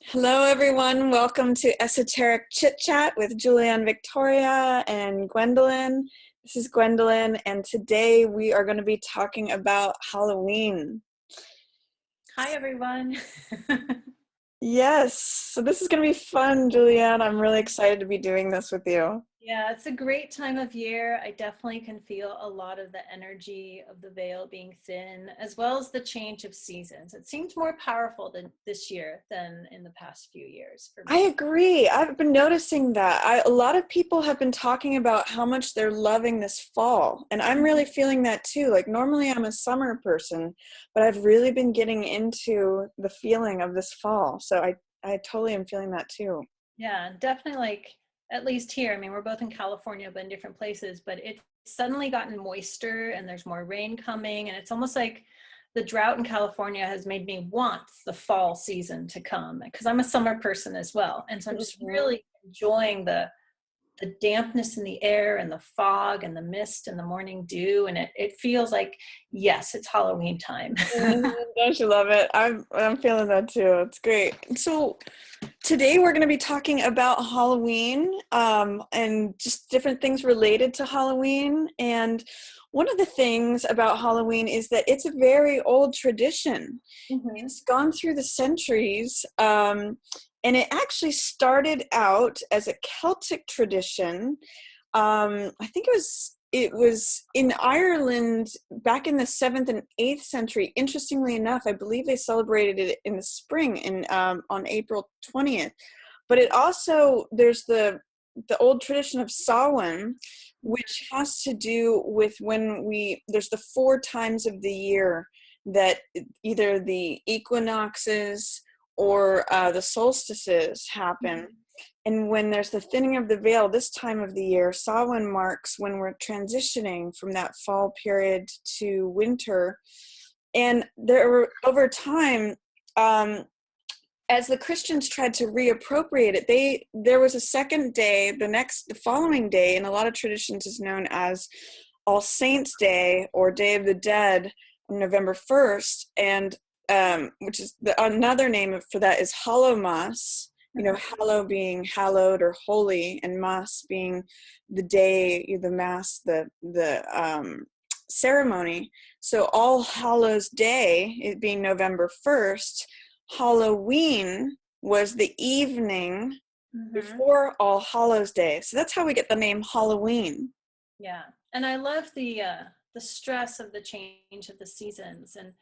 Hello, everyone. Welcome to Esoteric Chit-Chat with Julianne, Victoria, and Gwendolyn. This is Gwendolyn, and today we are going to be talking about Halloween. Hi, everyone. Yes, so this is going to be fun, Julianne. I'm really excited to be doing this with you. Yeah, it's a great time of year. I definitely can feel a lot of the energy of the veil being thin, as well as the change of seasons. It seems more powerful than this year than in the past few years for I me. agree. I've been noticing that. A lot of people have been talking about how much they're loving this fall, and I'm really feeling that too. Like normally I'm a summer person, but I've really been getting into the feeling of this fall. So I totally am feeling that too. Yeah, definitely at least here. I mean, we're both in California, but in different places, but it's suddenly gotten moister and there's more rain coming. And it's almost like the drought in California has made me want the fall season to come because I'm a summer person as well. And so I'm just Mhm. really enjoying the dampness in the air and the fog and the mist and the morning dew. And it feels like, yes, it's Halloween time. Mhm. Don't you love it? I'm feeling that too. It's great. So today we're going to be talking about Halloween, and just different things related to Halloween. And one of the things about Halloween is that it's a very old tradition. Mhm. It's gone through the centuries, and it actually started out as a Celtic tradition. I think it was in Ireland back in the 7th and 8th century. Interestingly enough, I believe they celebrated it in the spring on April 20th. But it also there's the old tradition of Samhain, which has to do with when there's the 4 times of the year that either the equinoxes or the solstices happen. And when there's the thinning of the veil this time of the year, Samhain marks when we're transitioning from that fall period to winter. And over time, um, as the Christians tried to reappropriate it, there was a second day, the following day, in a lot of traditions is known as All Saints' Day or Day of the Dead, on November 1st, and which is another name for that is Hallowmas. You know, hallow being hallowed or holy, and mass being the day, the mass, the ceremony. So All Hallows Day, it being November 1st, Halloween was the evening Mhm. before All Hallows Day. So that's how we get the name Halloween. Yeah, and I love the stress of the change of the seasons and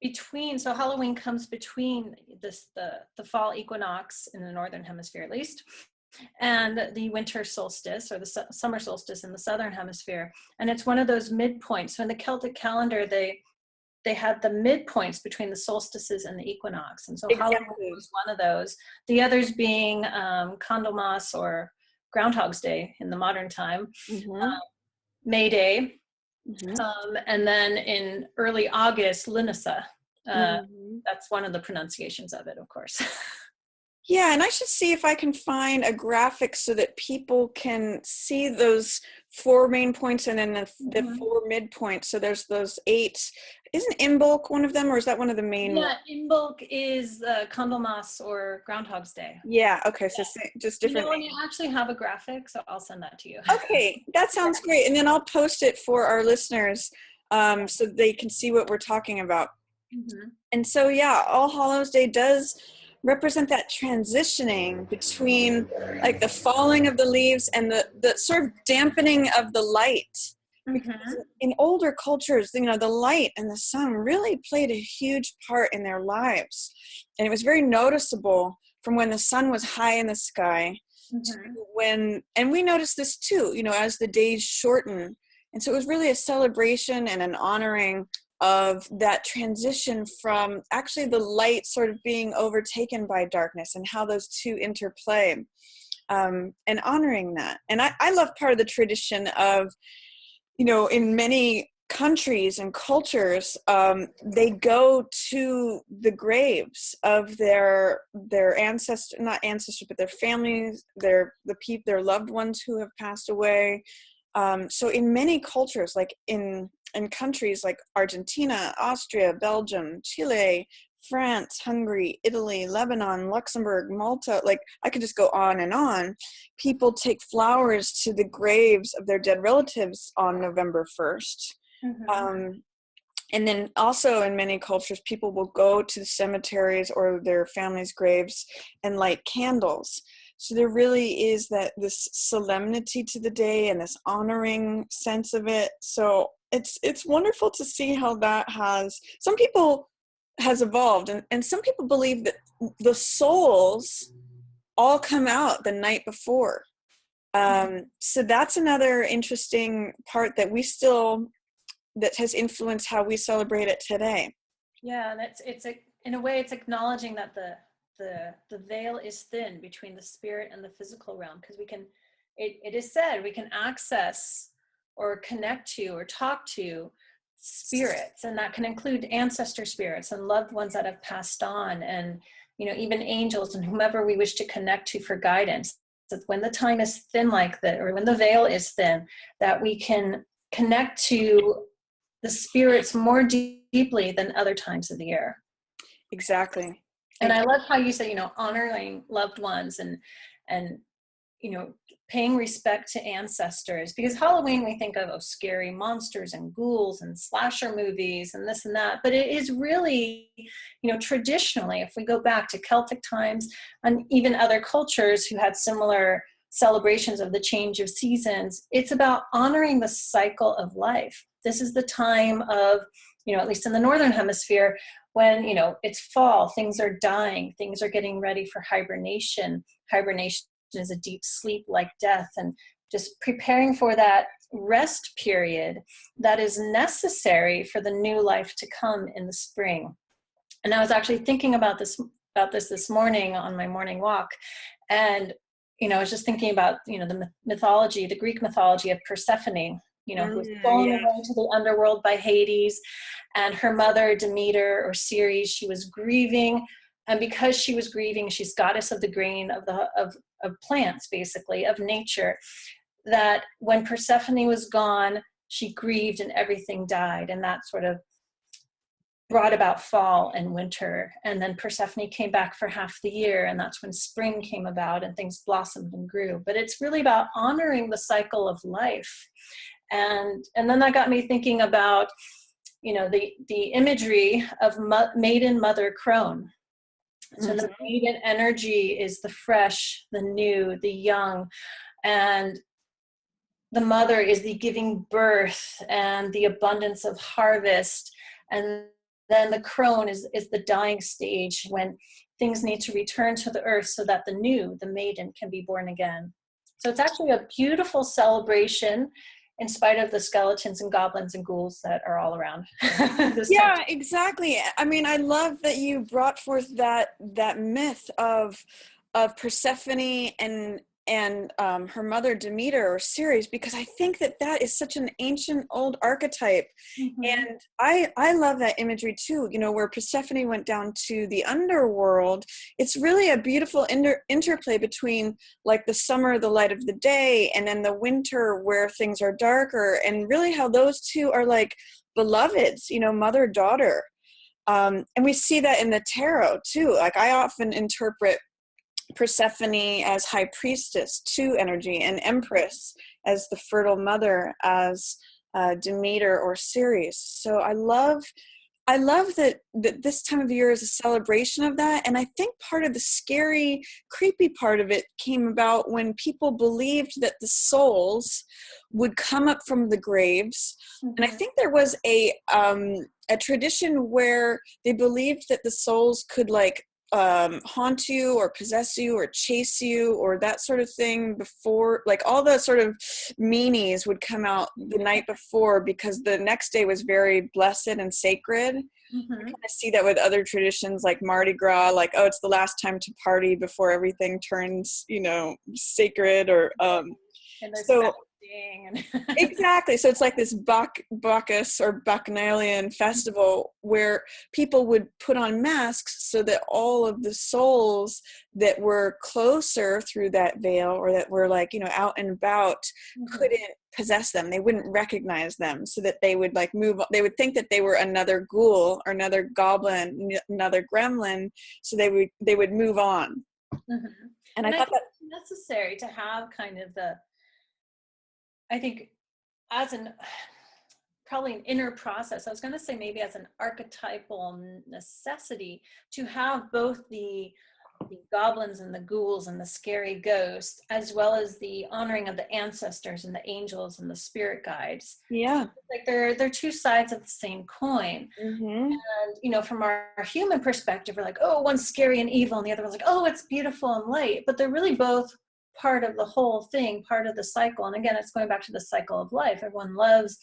between. So Halloween comes between the fall equinox in the northern hemisphere, at least, and the winter solstice or the summer solstice in the southern hemisphere. And it's one of those midpoints. So in the Celtic calendar, they had the midpoints between the solstices and the equinox, and so Halloween Exactly. was one of those. The others being Candlemas or Groundhog's Day in the modern time, Mm-hmm. May Day, Mm-hmm. and then in early August, Linisa. Uh, Mm-hmm. that's one of the pronunciations of it, of course. Yeah, and I should see if I can find a graphic so that people can see those 4 main points and then the Mhm. 4 midpoints. So there's those 8. Isn't Imbolc one of them, or is that one of the main ones? Yeah, Imbolc is Candlemas or Groundhog's Day. Yeah, okay, so Yeah. just You different know, and names. I actually have a graphic, so I'll send that to you. Okay, that sounds great. And then I'll post it for our listeners, so they can see what we're talking about. Mhm. And so, yeah, All Hallows Day does represent that transitioning between like the falling of the leaves and the sort of dampening of the light. Because Mhm. in older cultures, the light and the sun really played a huge part in their lives. And it was very noticeable from when the sun was high in the sky to Mhm. and we noticed this too, as the days shorten. And so it was really a celebration and an honoring of that transition from actually the light sort of being overtaken by darkness and how those two interplay, and honoring that. And I love part of the tradition of, in many countries and cultures, they go to the graves of their ancestors, not ancestors, but their families, their loved ones who have passed away. So in many cultures, like in countries like Argentina, Austria, Belgium, Chile, France, Hungary, Italy, Lebanon, Luxembourg, Malta, like I could just go on and on. People take flowers to the graves of their dead relatives on November 1st. And then also in many cultures, people will go to the cemeteries or their families' graves and light candles. So there really is this solemnity to the day and this honoring sense of it. So it's wonderful to see how that some people has evolved, and some people believe that the souls all come out the night before. So that's another interesting part that has influenced how we celebrate it today. Yeah, in a way it's acknowledging that the veil is thin between the spirit and the physical realm, because it is said we can access or connect to or talk to spirits, and that can include ancestor spirits and loved ones that have passed on, and even angels and whomever we wish to connect to for guidance. That when the time is thin like that, or when the veil is thin, that we can connect to the spirits more deeply than other times of the year. Exactly. And I love how you say, honoring loved ones and paying respect to ancestors, because Halloween, we think of scary monsters and ghouls and slasher movies and this and that, but it is really, traditionally, if we go back to Celtic times and even other cultures who had similar celebrations of the change of seasons, it's about honoring the cycle of life. This is the time of, at least in the Northern Hemisphere, when, it's fall, things are dying, things are getting ready for hibernation. Hibernation is a deep sleep like death, and just preparing for that rest period that is necessary for the new life to come in the spring. And I was actually thinking about this morning on my morning walk, and I was just thinking about the mythology, the Greek mythology of Persephone, who was stolen away to the underworld by Hades, and her mother Demeter or Ceres, she was grieving. And because she was grieving, she's goddess of the grain of plants, basically, of nature, that when Persephone was gone, she grieved and everything died. And that sort of brought about fall and winter. And then Persephone came back for half the year, and that's when spring came about and things blossomed and grew. But it's really about honoring the cycle of life. And then that got me thinking about, the imagery of maiden, mother, crone. So the maiden energy is the fresh, the new, the young, and the mother is the giving birth and the abundance of harvest. And then the crone is the dying stage, when things need to return to the earth so that the new, the maiden, can be born again. So it's actually a beautiful celebration, in spite of the skeletons and goblins and ghouls that are all around. Yeah, exactly. I mean, I love that you brought forth that myth of Persephone and her mother Demeter or Ceres, because I think that is such an ancient old archetype. And I love that imagery too, where Persephone went down to the underworld. It's really a beautiful interplay between like the summer, the light of the day, and then the winter where things are darker, and really how those two are like beloveds, mother, daughter. And we see that in the tarot too. Like I often interpret Persephone as high priestess, 2 energy, and empress as the fertile mother, as Demeter or Ceres. So I love that this time of year is a celebration of that. And I think part of the scary, creepy part of it came about when people believed that the souls would come up from the graves. And I think there was a tradition where they believed that the souls could like haunt you or possess you or chase you or that sort of thing before, like all the sort of meanies would come out the night before, because the next day was very blessed and sacred. I kind of see that with other traditions like Mardi Gras, like, oh, it's the last time to party before everything turns, sacred, or and there's so Exactly. So it's like this Bacchus or Bacchanalian festival where people would put on masks so that all of the souls that were closer through that veil, or that were like, out and about, couldn't possess them. They wouldn't recognize them, so that they would like move. They would think that they were another ghoul or another goblin, another gremlin. So they would move on. And I thought that it's necessary to have kind of I think as probably an inner process. I was going to say maybe as an archetypal necessity to have both the goblins and the ghouls and the scary ghosts, as well as the honoring of the ancestors and the angels and the spirit guides. Yeah. Like they're two sides of the same coin. And, from our human perspective, we're like, oh, one's scary and evil, and the other one's like, oh, it's beautiful and light. But they're really both part of the whole thing, part of the cycle. And again, it's going back to the cycle of life. Everyone loves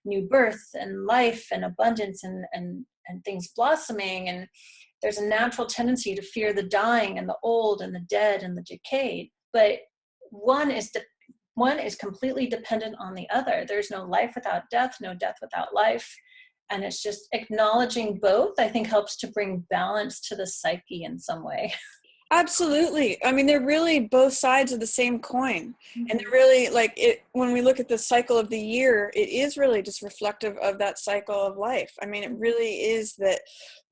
new birth and life and abundance and things blossoming. And there's a natural tendency to fear the dying and the old and the dead and the decayed. But one is completely dependent on the other. There's no life without death, no death without life. And it's just acknowledging both, I think, helps to bring balance to the psyche in some way. Absolutely. I mean, they're really both sides of the same coin. And they're really like it, when we look at the cycle of the year, it is really just reflective of that cycle of life. I mean, it really is that,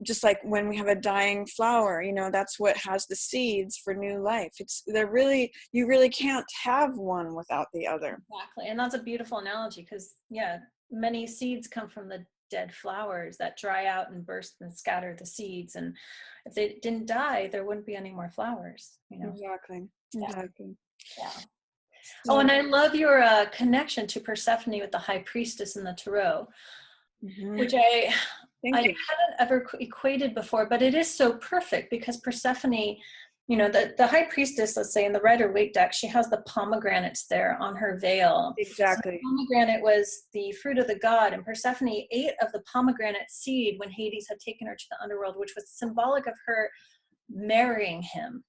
just like when we have a dying flower, that's what has the seeds for new life. You really can't have one without the other. Exactly. And that's a beautiful analogy, because many seeds come from the dead flowers that dry out and burst and scatter the seeds. And if they didn't die, there wouldn't be any more flowers, Exactly. Yeah. Oh, and I love your connection to Persephone with the high priestess in the tarot, which I hadn't ever equated before, but it is so perfect, because Persephone, the high priestess, let's say in the Rider-Waite deck, she has the pomegranates there on her veil. Exactly. So the pomegranate was the fruit of the god, and Persephone ate of the pomegranate seed when Hades had taken her to the underworld, which was symbolic of her marrying him.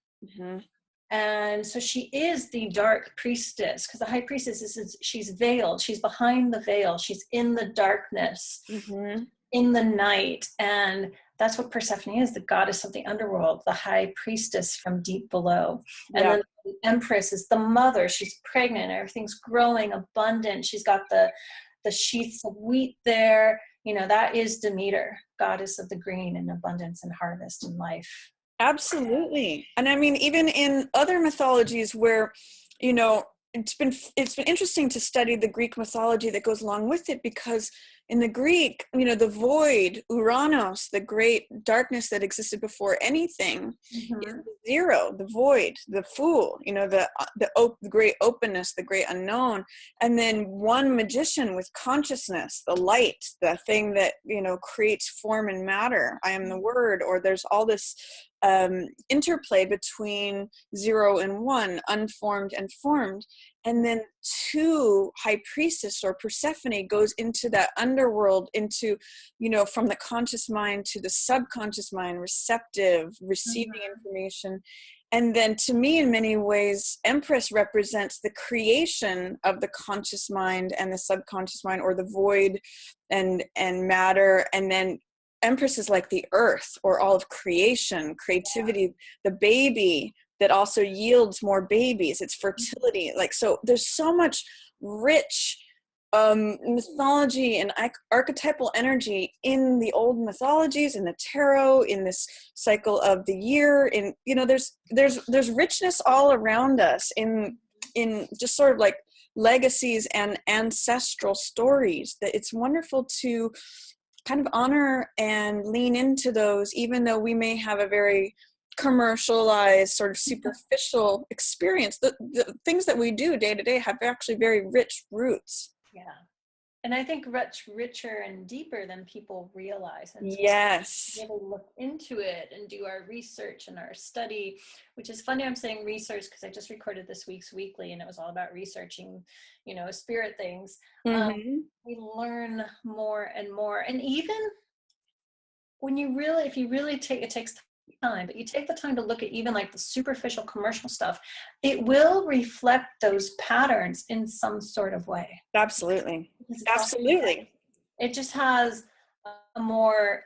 And so she is the dark priestess, because the high priestess she's veiled, she's behind the veil, she's in the darkness, in the night. And that's what Persephone is, the goddess of the underworld, the high priestess from deep below. And then the empress is the mother. She's pregnant, everything's growing, abundant. She's got the sheaths of wheat there. That is Demeter, goddess of the green and abundance and harvest and life. Absolutely. And I mean, even in other mythologies where, it's been interesting to study the Greek mythology that goes along with it, because in the Greek, the void, Uranos, the great darkness that existed before anything, is the zero, the void, the fool, the great openness, the great unknown. And then one magician with consciousness, the light, the thing that, creates form and matter. I am the word. Or there's all this interplay between 0 and 1, unformed and formed. And then 2, high priestess or Persephone, goes into that underworld, into, from the conscious mind to the subconscious mind, receptive, receiving information. And then to me, in many ways, Empress represents the creation of the conscious mind and the subconscious mind, or the void and matter. And then Empress is like the earth, or all of creation, creativity, the baby that also yields more babies. It's fertility. So there's so much rich mythology and archetypal energy in the old mythologies, in the tarot, in this cycle of the year. In there's richness all around us in just sort of like legacies and ancestral stories, that it's wonderful to kind of honor and lean into those, even though we may have a very commercialized, sort of superficial experience. The things that we do day to day have actually very rich roots. Yeah. And I think richer and deeper than people realize. And yes. Really look into it and do our research and our study, which is funny. I'm saying research because I just recorded this week's weekly, and it was all about researching, spirit things. We learn more and more. And even when if you really take, it takes time, but you take the time to look at even like the superficial commercial stuff, it will reflect those patterns in some sort of way. Absolutely. Absolutely. It just has a more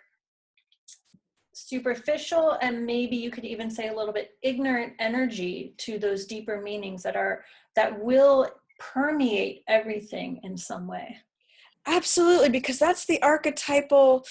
superficial, and maybe you could even say a little bit ignorant energy to those deeper meanings that will permeate everything in some way. Absolutely, because that's the archetypal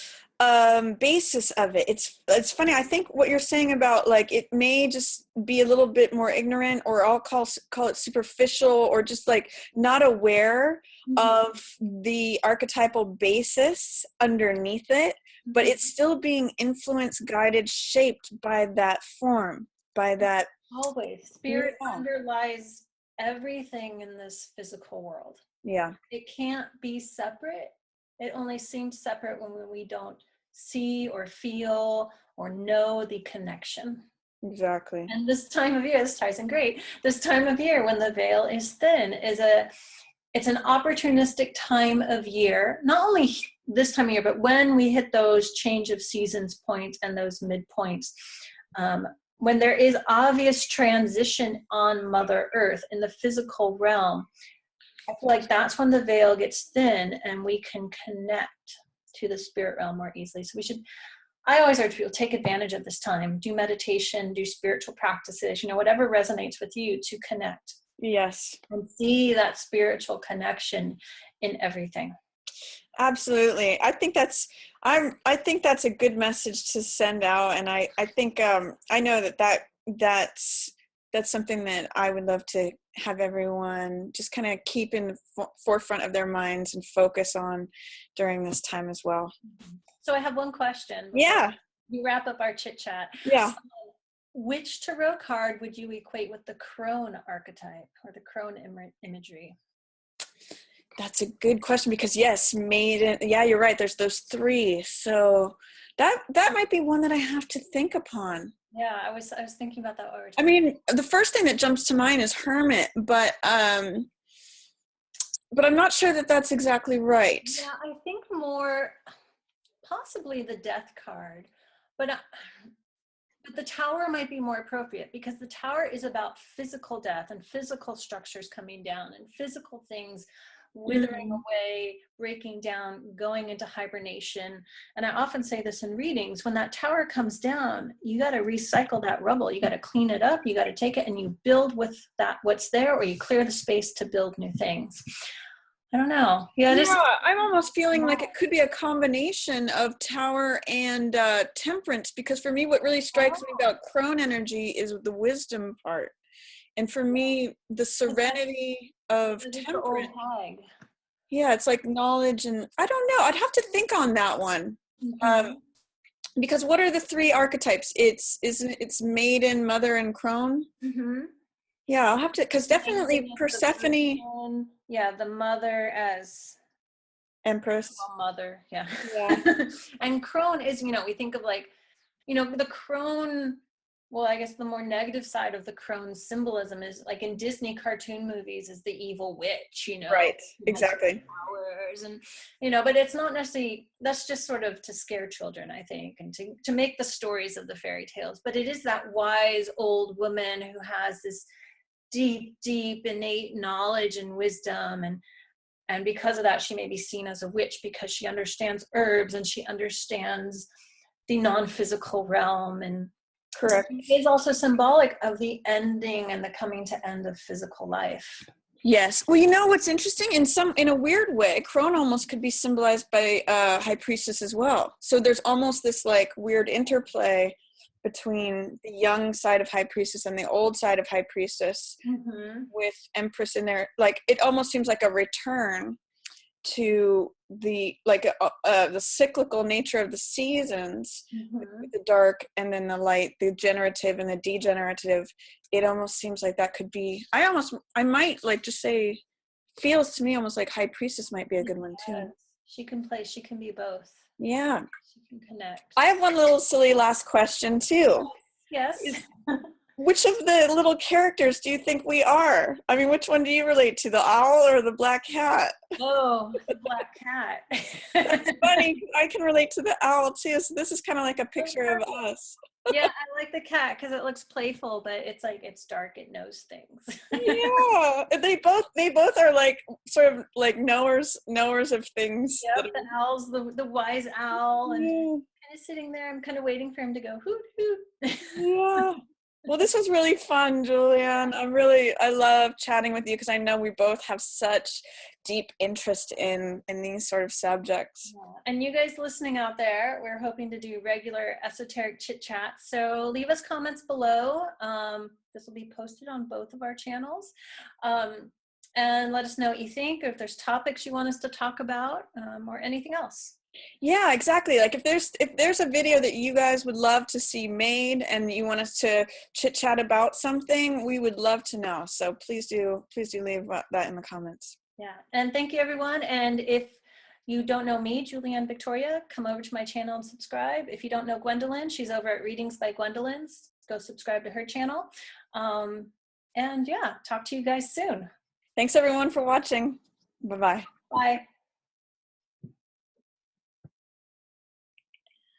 basis of it. It's funny. I think what you're saying about like it may just be a little bit more ignorant, or I'll call it superficial, or just like not aware of the archetypal basis underneath it, but it's still being influenced, guided, shaped by that form, by that. Always. Spirit underlies everything in this physical world. Yeah. It can't be separate. It only seems separate when we don't see or feel or know the connection. Exactly. And this time of year, this ties in great. This time of year when the veil is thin it's an opportunistic time of year, not only this time of year, but when we hit those change of seasons points and those midpoints, when there is obvious transition on Mother Earth in the physical realm, I feel like that's when the veil gets thin and we can connect to the spirit realm more easily. So I always urge people, take advantage of this time, do meditation, do spiritual practices, whatever resonates with you to connect. Yes. And see that spiritual connection in everything. Absolutely. I think that's a good message to send out. And I think, I know that's something that I would love to have everyone just kind of keep in the forefront of their minds and focus on during this time as well. So I have one question. Yeah. We wrap up our chit chat. Yeah. Which tarot card would you equate with the crone archetype or the crone imagery? That's a good question, because yes, maiden. Yeah, you're right. There's those three. So that might be one that I have to think upon. Yeah, I was thinking about that over time. I mean, the first thing that jumps to mind is hermit, but I'm not sure that that's exactly right. Yeah, I think more possibly the death card, but the tower might be more appropriate, because the tower is about physical death and physical structures coming down and physical things withering away, breaking down, going into hibernation. And I often say this in readings, when that tower comes down, you got to recycle that rubble. You got to clean it up. You got to take it and you build with that what's there, or you clear the space to build new things. I don't know. Yeah, I'm almost feeling like it could be a combination of tower and temperance, because for me, what really strikes me about crone energy is the wisdom part. And for me, the serenity of temperance. Yeah, it's like knowledge, and I don't know. I'd have to think on that one. Because what are the three archetypes? It's maiden, mother, and crone. Yeah, I'll have to, because definitely Persephone. Yeah, the mother as Empress. Mother, yeah. And crone is, we think of like, the crone. Well, I guess the more negative side of the crone symbolism is like in Disney cartoon movies is the evil witch, Right, exactly. Powers and, but it's not necessarily, that's just sort of to scare children, I think, and to make the stories of the fairy tales. But it is that wise old woman who has this deep, deep innate knowledge and wisdom. And because of that, she may be seen as a witch because she understands herbs and she understands the non-physical realm. And correct. It is also symbolic of the ending and the coming to end of physical life. Yes. Well, what's interesting, in a weird way, crone almost could be symbolized by high priestess as well. So there's almost this like weird interplay between the young side of high priestess and the old side of high priestess, with empress in there. Like it almost seems like a return to the the cyclical nature of the seasons, the dark and then the light, the generative and the degenerative. It almost seems like that could be, I might like just say, feels to me almost like high priestess might be a good one too. She can be both. Yeah, she can connect. I have one little silly last question too. Yes. Which of the little characters do you think we are? I mean, which one do you relate to, the owl or the black cat? Oh, the black cat. That's funny. I can relate to the owl too. So this is kind of like a picture of us. Yeah, I like the cat because it looks playful, but it's like it's dark. It knows things. Yeah, they both are like sort of like knowers of things that Yep, the owl's the wise owl, and yeah. kind of sitting there. I'm kind of waiting for him to go hoot hoot. Yeah. Well, this was really fun, Julianne. I love chatting with you because I know we both have such deep interest in these sort of subjects. Yeah. And you guys listening out there, we're hoping to do regular esoteric chit chat. So leave us comments below. This will be posted on both of our channels. And let us know what you think, or if there's topics you want us to talk about, or anything else. Yeah, exactly. Like if there's a video that you guys would love to see made and you want us to chit chat about something, we would love to know. So please do leave that in the comments. Yeah, and thank you everyone. And if you don't know me, Julianne Victoria, come over to my channel and subscribe. If you don't know Gwendolyn, she's over at Readings by Gwendolyn's. Go subscribe to her channel. And yeah, talk to you guys soon. Thanks everyone for watching. Bye-bye. Bye.